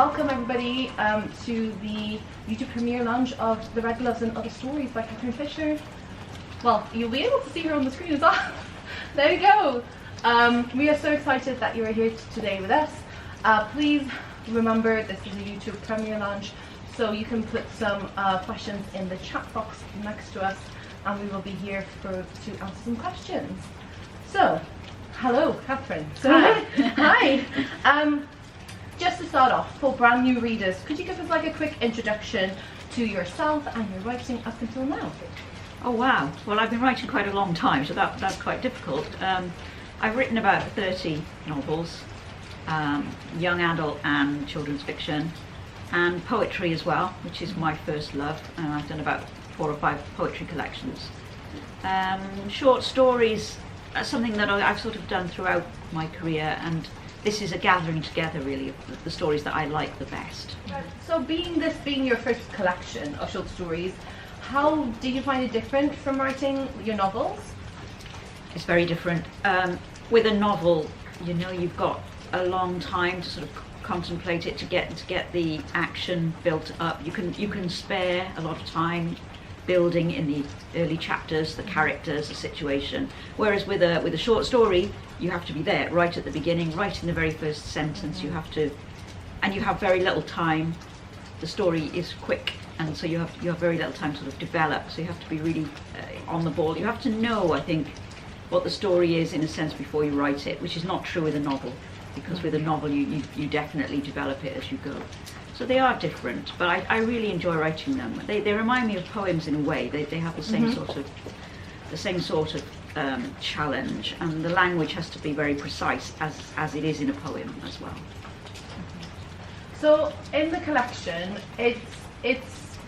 welcome everybody to the YouTube premiere launch of The Red Gloves and Other Stories by Catherine Fisher. Well, you'll be able to see her on the screen as well. There you go. We are so excited that you are here today with us. Please remember this is a YouTube premiere launch, so you can put some questions in the chat box next to us, and we will be here to answer some questions. So, hello, Catherine. So, hi. Just to start off, for brand new readers, could you give us like a quick introduction to yourself and your writing up until now? Oh wow, well I've been writing quite a long time, so that's quite difficult. I've written about 30 novels, young adult and children's fiction, and poetry as well, which is my first love, and I've done about 4 or 5 poetry collections. Short stories are something that I've sort of done throughout my career, and this is a gathering together really of the stories that I like the best. So being your first collection of short stories, how do you find it different from writing your novels? It's very different. With a novel, you know, you've got a long time to sort of contemplate it, to get the action built up. You can spare a lot of time building in the early chapters, the characters, the situation. Whereas with a short story, you have to be there right at the beginning, right in the very first sentence. You have to, and you have very little time. The story is quick, and so you have very little time to sort of develop. So you have to be really on the ball. You have to know, I think, what the story is in a sense before you write it, which is not true with a novel, because with a novel you definitely develop it as you go. So they are different, but I really enjoy writing them. They remind me of poems in a way. They have the same sort of challenge, and the language has to be very precise as it is in a poem as well. So in the collection, it's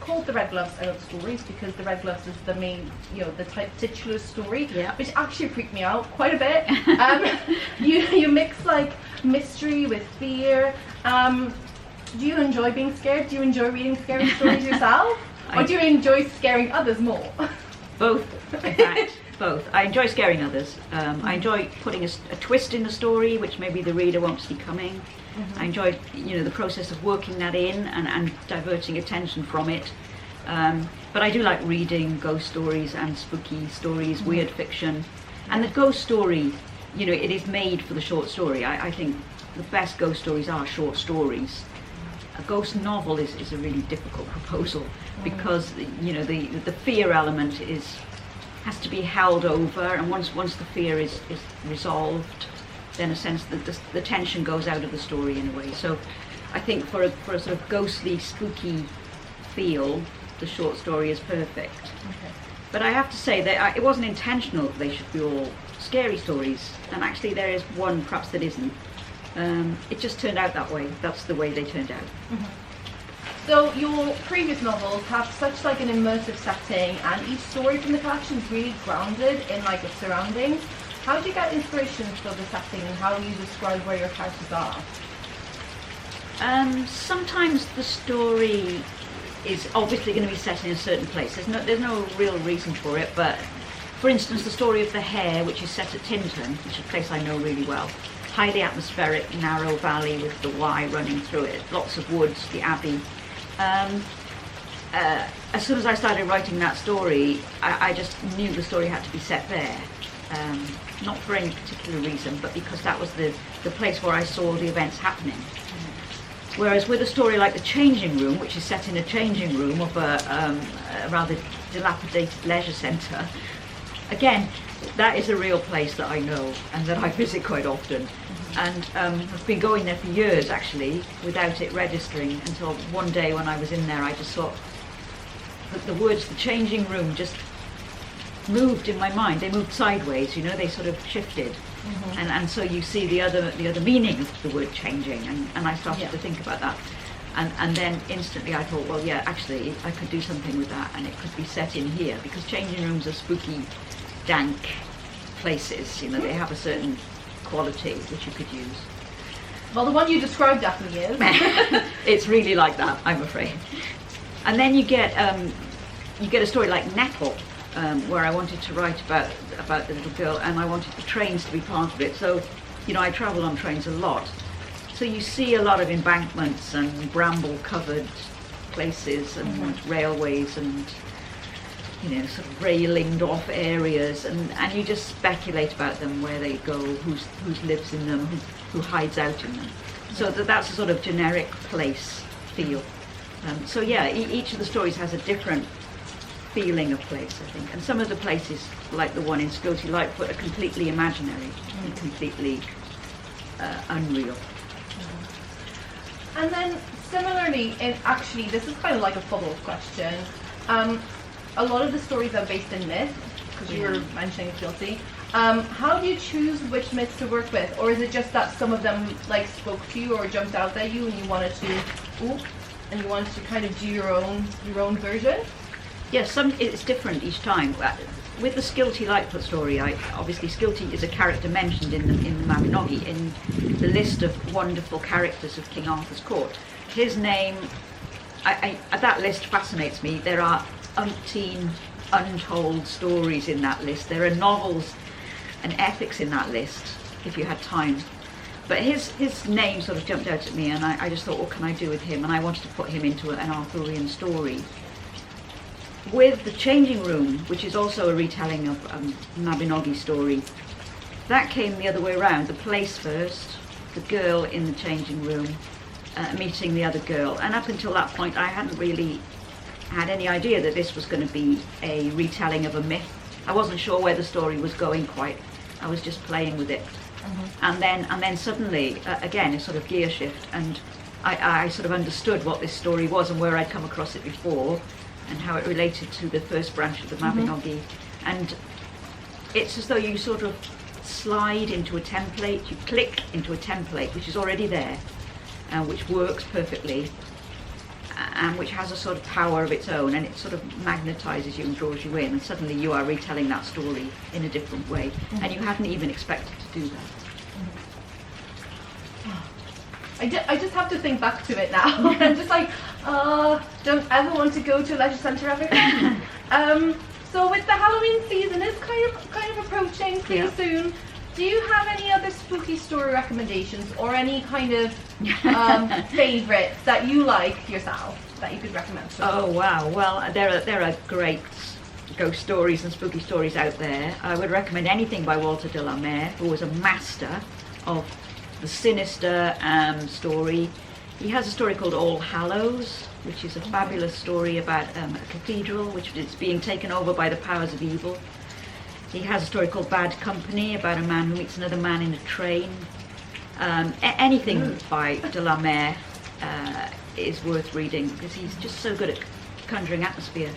called The Red Gloves and Other Stories because The Red Gloves is the main, the titular story, yeah. Which actually freaked me out quite a bit. You mix like mystery with fear. Do you enjoy being scared? Do you enjoy reading scary stories yourself? Or do you enjoy scaring others more? Both, in fact, both. I enjoy scaring others. I enjoy putting a twist in the story, which maybe the reader won't see coming. I enjoy, the process of working that in and diverting attention from it. But I do like reading ghost stories and spooky stories, weird fiction. And the ghost story, it is made for the short story. I think the best ghost stories are short stories. A ghost novel is a really difficult proposal because the fear element has to be held over, and once the fear is resolved, then a sense that the tension goes out of the story in a way. So I think for a sort of ghostly, spooky feel, the short story is perfect. Okay. But I have to say that it wasn't intentional that they should be all scary stories, and actually there is one perhaps that isn't. It just turned out that way. That's the way they turned out. So your previous novels have such like an immersive setting, and each story from the collection is really grounded in like its surroundings. How do you get inspiration for the setting, and how do you describe where your characters are? Sometimes the story is obviously going to be set in a certain place. There's no real reason for it, but for instance, the story of The Hare, which is set at Tintern, which is a place I know really well. Highly atmospheric, narrow valley with the Wye running through it, lots of woods, the Abbey. As soon as I started writing that story, I just knew the story had to be set there. Not for any particular reason, but because that was the place where I saw the events happening. Whereas with a story like The Changing Room, which is set in a changing room of a rather dilapidated leisure centre, again, that is a real place that I know and that I visit quite often. And I've been going there for years actually without it registering, until one day when I was in there I just thought that the words "the changing room" just moved in my mind. They moved sideways, they sort of shifted. And so you see the other meaning of the word changing, and I started to think about that. And then instantly I thought, well, yeah, actually I could do something with that, and it could be set in here, because changing rooms are spooky, dank places. They have a certain quality which you could use. Well, the one you described definitely is. It's really like that, I'm afraid. And then you get a story like Nettle, where I wanted to write about the little girl, and I wanted the trains to be part of it. So, I travel on trains a lot. So you see a lot of embankments and bramble-covered places and railways and, you know, sort of railinged off areas, and you just speculate about them, where they go, who lives in them, who hides out in them. So that's a sort of generic place feel. So yeah, each of the stories has a different feeling of place, I think. And some of the places, like the one in Skilty Lightfoot, are completely imaginary and completely unreal. And then similarly, actually this is kind of like a follow-up question. A lot of the stories are based in myth, because you were mentioning Skilty. How do you choose which myths to work with, or is it just that some of them like spoke to you or jumped out at you, and you wanted to kind of do your own version? Yes, it's different each time. With the Skilty Lightfoot story, obviously Skilty is a character mentioned in the Mabinogi, in the list of wonderful characters of King Arthur's court. His name, that list fascinates me. There are umpteen untold stories in that list. There are novels and epics in that list, if you had time. But his name sort of jumped out at me, and I just thought, what can I do with him? And I wanted to put him into an Arthurian story. With The Changing Room, which is also a retelling of Mabinogi story, that came the other way around. The place first, the girl in the changing room meeting the other girl. And up until that point, I hadn't really had any idea that this was going to be a retelling of a myth. I wasn't sure where the story was going quite. I was just playing with it. And then suddenly, again, a sort of gear shift, and I sort of understood what this story was and where I'd come across it before, and how it related to the first branch of the Mabinogi. And it's as though you sort of slide into a template, you click into a template which is already there, which works perfectly, and which has a sort of power of its own, and it sort of magnetizes you and draws you in, and suddenly you are retelling that story in a different way, and you hadn't even expected to do that. I just have to think back to it now. I'm just like, don't ever want to go to a leisure centre ever again. So with the Halloween season is kind of approaching pretty soon. Do you have any other spooky story recommendations, or any kind of favourites that you like yourself that you could recommend to us? Oh wow! Well, there are great ghost stories and spooky stories out there. I would recommend anything by Walter de la Mare, who was a master of the sinister story. He has a story called All Hallows, which is a fabulous story about a cathedral which is being taken over by the powers of evil. He has a story called Bad Company, about a man who meets another man in a train. Anything by de la Mare is worth reading, because he's just so good at conjuring atmosphere.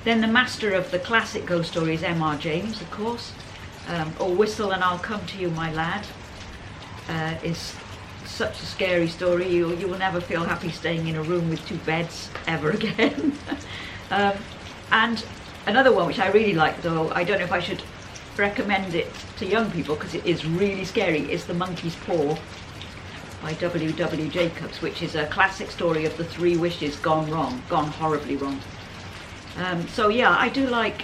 Then the master of the classic ghost stories, M.R. James, of course, or Whistle and I'll Come to You, My Lad, is such a scary story. You will never feel happy staying in a room with two beds ever again. And another one which I really like, though I don't know if I should recommend it to young people because it is really scary, is The Monkey's Paw by W.W. Jacobs, which is a classic story of the three wishes gone wrong, gone horribly wrong. So yeah, I do like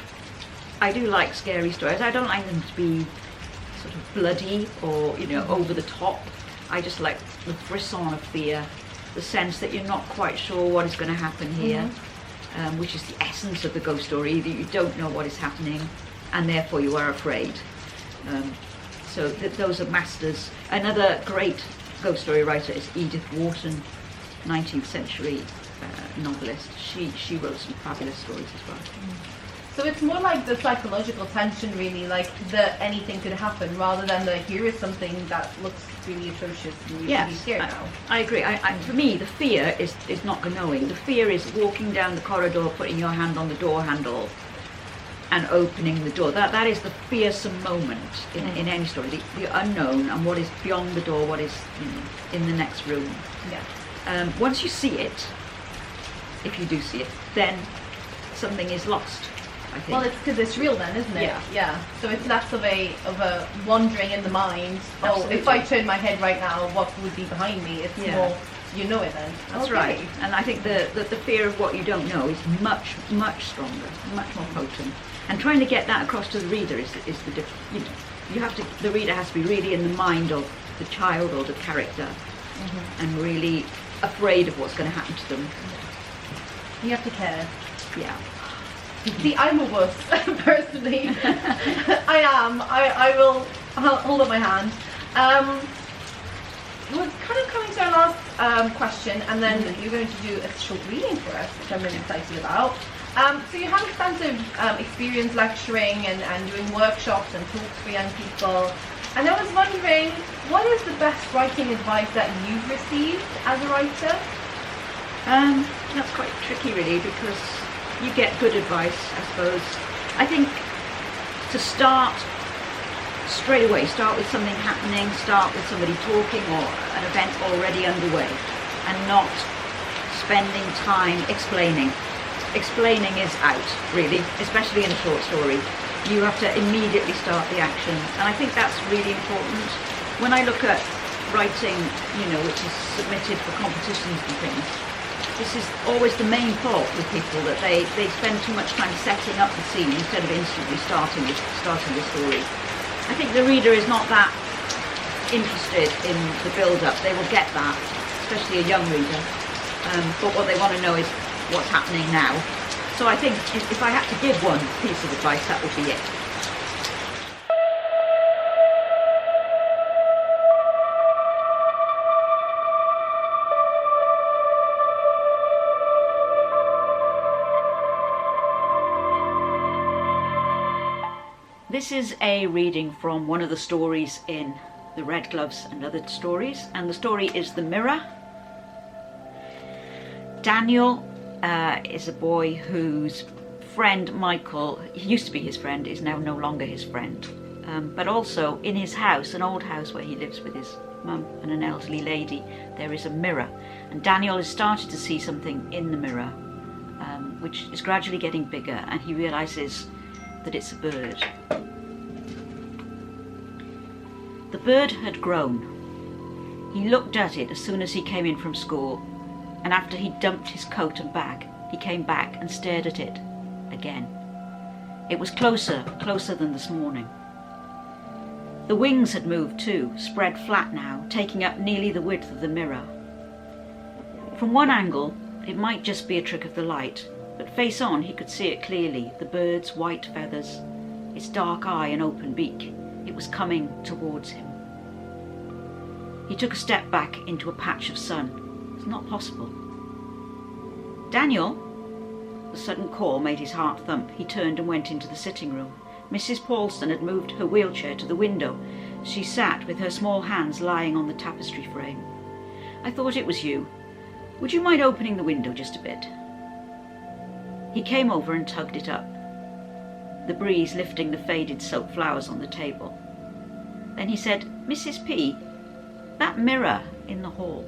scary stories. I don't like them to be sort of bloody or, you know, over the top. I just like the frisson of fear, the sense that you're not quite sure what is going to happen here, which is the essence of the ghost story, that you don't know what is happening and therefore you are afraid. So those are masters. Another great ghost story writer is Edith Wharton, 19th century novelist. She wrote some fabulous stories as well. So it's more like the psychological tension, really, like the anything could happen, rather than the here is something that looks really atrocious and you should be scared now. I agree. For me, the fear is not the knowing. The fear is walking down the corridor, putting your hand on the door handle and opening the door. That is the fearsome moment in any story. The unknown and what is beyond the door, what is in the next room. Yeah. Once you see it, if you do see it, then something is lost. I think. Well, it's because it's real then, isn't it? Yeah. So it's less of a wandering in the mind. Absolutely. Oh, if I turn my head right now, what would be behind me? It's more, you know it then. That's right. And I think the fear of what you don't know is much, much stronger, much more potent. And trying to get that across to the reader is the difference. You have to. The reader has to be really in the mind of the child or the character and really afraid of what's going to happen to them. You have to care. Yeah. See, I'm a wuss, personally. I am. I will hold up my hand. We're kind of coming to our last question, and then you're going to do a short reading for us, which I'm really excited about. So you have extensive experience lecturing and doing workshops and talks for young people. And I was wondering, what is the best writing advice that you've received as a writer? That's quite tricky, really, because you get good advice, I suppose. I think to start straight away, start with something happening, start with somebody talking or an event already underway, and not spending time explaining. Explaining is out, really, especially in a short story. You have to immediately start the action, and I think that's really important. When I look at writing, which is submitted for competitions and things, this is always the main fault with people, that they spend too much time setting up the scene instead of instantly starting the story. I think the reader is not that interested in the build-up. They will get that, especially a young reader, but what they want to know is what's happening now. So I think if I had to give one piece of advice, that would be it. This is a reading from one of the stories in The Red Gloves and Other Stories, and the story is The Mirror. Daniel is a boy whose friend Michael, he used to be his friend, is now no longer his friend. But also in his house, an old house where he lives with his mum and an elderly lady, there is a mirror. And Daniel has started to see something in the mirror, which is gradually getting bigger, and he realises that it's a bird. The bird had grown. He looked at it as soon as he came in from school, and after he dumped his coat and bag, he came back and stared at it again. It was closer than this morning. The wings had moved too, spread flat now, taking up nearly the width of the mirror. From one angle, it might just be a trick of the light, but face on he could see it clearly, the bird's white feathers, its dark eye and open beak. It was coming towards him. He took a step back into a patch of sun. It's not possible. Daniel! The sudden call made his heart thump. He turned and went into the sitting room. Mrs. Paulson had moved her wheelchair to the window. She sat with her small hands lying on the tapestry frame. I thought it was you. Would you mind opening the window just a bit? He came over and tugged it up, the breeze lifting the faded soap flowers on the table. Then he said, Mrs. P, that mirror in the hall.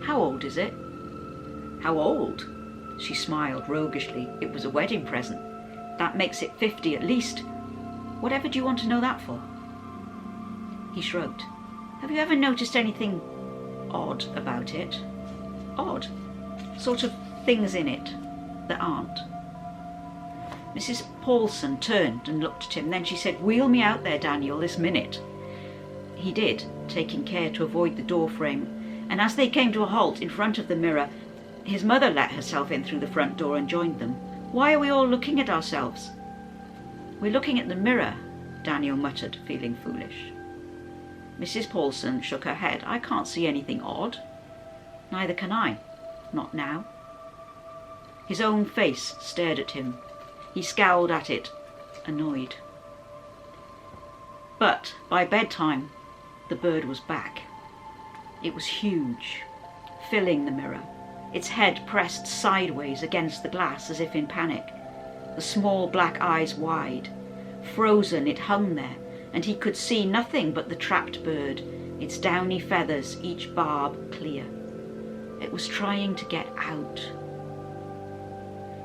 How old is it? How old? She smiled roguishly. It was a wedding present. That makes it 50 at least. Whatever do you want to know that for? He shrugged. Have you ever noticed anything odd about it? Odd? Sort of things in it that aren't. Mrs. Paulson turned and looked at him. Then she said, wheel me out there, Daniel, this minute. He did, taking care to avoid the door frame, and as they came to a halt in front of the mirror, his mother let herself in through the front door and joined them. Why are we all looking at ourselves? We're looking at the mirror, Daniel muttered, feeling foolish. Mrs. Paulson shook her head. I can't see anything odd. Neither can I. Not now. His own face stared at him. He scowled at it, annoyed. But by bedtime, the bird was back. It was huge, filling the mirror, its head pressed sideways against the glass as if in panic, the small black eyes wide. Frozen, it hung there, and he could see nothing but the trapped bird, its downy feathers, each barb clear. It was trying to get out.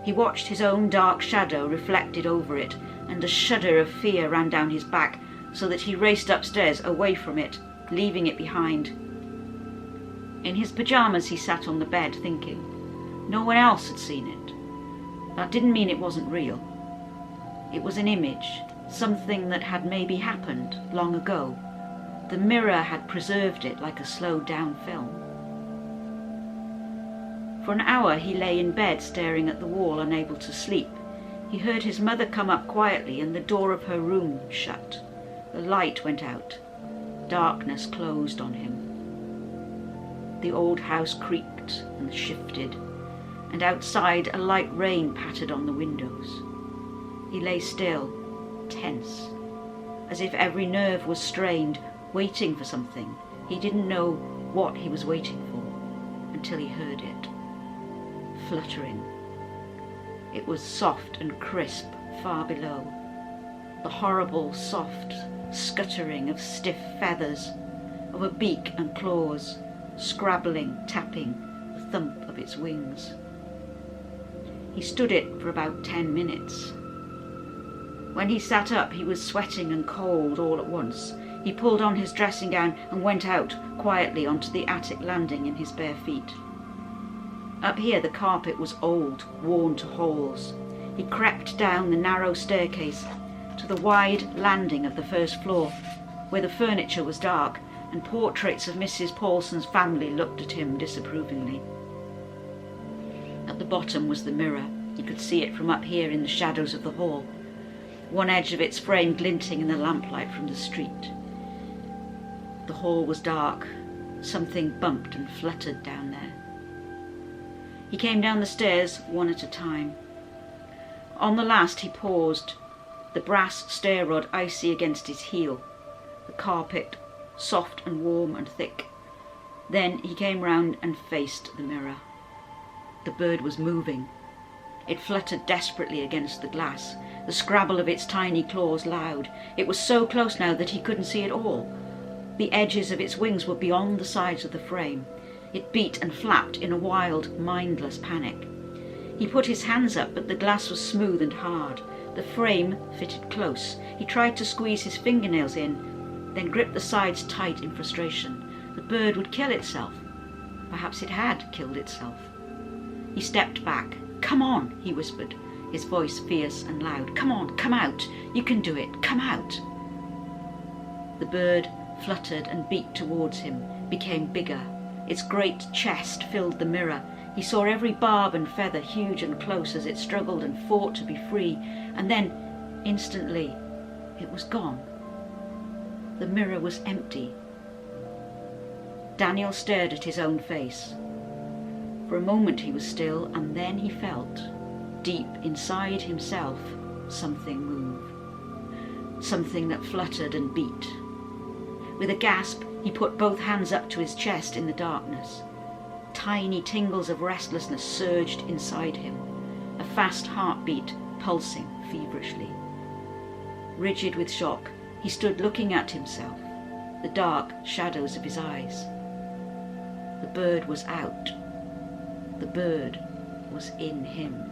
He watched his own dark shadow reflected over it, and a shudder of fear ran down his back, so that he raced upstairs away from it, leaving it behind. In his pyjamas he sat on the bed thinking. No one else had seen it. That didn't mean it wasn't real. It was an image, something that had maybe happened long ago, The mirror had preserved it like a slowed-down film. For an hour he lay in bed staring at the wall, unable to sleep. He heard his mother come up quietly and the door of her room shut. The light went out. Darkness closed on him. The old house creaked and shifted, and outside a light rain pattered on the windows. He lay still, tense, as if every nerve was strained, waiting for something. He didn't know what he was waiting for until he heard it. Fluttering. It was soft and crisp far below. The horrible, soft scuttering of stiff feathers, of a beak and claws, scrabbling, tapping, the thump of its wings. He stood it for about 10 minutes. When he sat up, he was sweating and cold all at once. He pulled on his dressing gown and went out quietly onto the attic landing in his bare feet. Up here the carpet was old, worn to holes. He crept down the narrow staircase to the wide landing of the first floor, where the furniture was dark and portraits of Mrs. Paulson's family looked at him disapprovingly. At the bottom was the mirror. He could see it from up here in the shadows of the hall, one edge of its frame glinting in the lamplight from the street. The hall was dark. Something bumped and fluttered down there. He came down the stairs one at a time. On the last he paused, the brass stair rod icy against his heel, the carpet soft and warm and thick. Then he came round and faced the mirror. The bird was moving. It fluttered desperately against the glass, the scrabble of its tiny claws loud. It was so close now that he couldn't see it all. The edges of its wings were beyond the sides of the frame. It beat and flapped in a wild, mindless panic. He put his hands up, but the glass was smooth and hard. The frame fitted close. He tried to squeeze his fingernails in, then gripped the sides tight in frustration. The bird would kill itself. Perhaps it had killed itself. He stepped back. "Come on," he whispered, his voice fierce and loud. "Come on, come out. You can do it. Come out." The bird fluttered and beat towards him, became bigger. Its great chest filled the mirror. He saw every barb and feather huge and close as it struggled and fought to be free. And then, instantly, it was gone. The mirror was empty. Daniel stared at his own face. For a moment he was still, and then he felt, deep inside himself, something move. Something that fluttered and beat. With a gasp, he put both hands up to his chest in the darkness. Tiny tingles of restlessness surged inside him, a fast heartbeat pulsing feverishly. Rigid with shock, he stood looking at himself, the dark shadows of his eyes. The bird was out. The bird was in him.